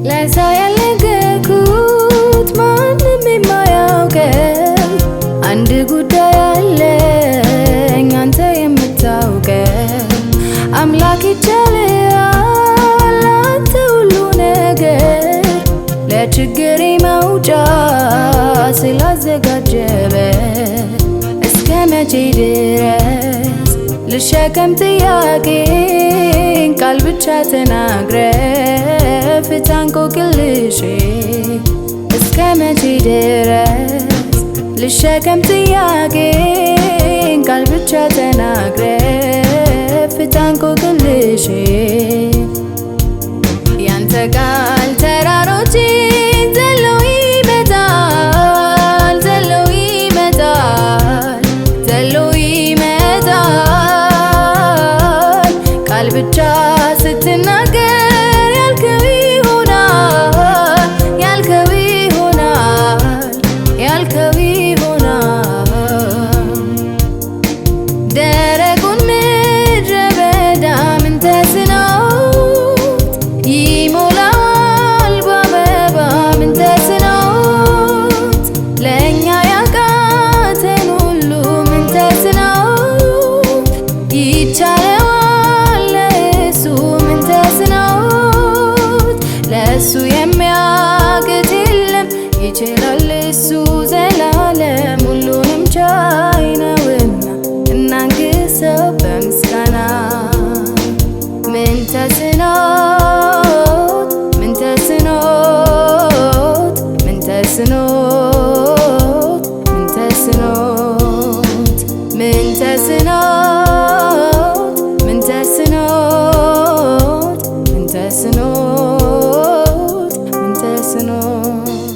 ለሰው ያልነገርኩት ማንም የማያውቀው አንድ ጉዳይ አለኝ አንተ የምታውቀው። አምላክ ይቻልሃል አንተ ሁሉ ነገር ለችግሬ መውጫ ስላዘጋጀበ እስከ መቼ ድረስ ልሸከም ጥያቄን ቃል ብቻ ተናግረ ፍታ እንቆቅልሼ እስከ መቼ ድረስ ልሸከም ጥያቄን ቃል ብቻ ተናግረ ፍታ እንቆቅልሼ ያንተ ቃል ተራሮችን ዘለው ይመጣል ዘለው ይመጣል ዘለው ይመጣል ቃል ብቻ ስትናገር ያልከው ይሆናል ያልከው ይሆናል ያልከው ይሆናል። ደረቁን ምድረ በዳ ምን ተስኖት ይሞላል በአበባ ምን ተስኖት ለእኛ ያቃተን ሁሉ ምን ተስኖት ይቻለዋል ለእሱ ምን ተስኖት ለእሱ የሚያቅት የለም ይችላል እሱ ዘላለም ሁሉንም ቻይ ነውና እናንግሰው በምስጋና። ምን ተስኖት ምን ተስኖት ምን ተስኖት ምን ተስኖት ምን ተስኖት ምን ተስኖት ምን ተስኖት ምን ተስኖት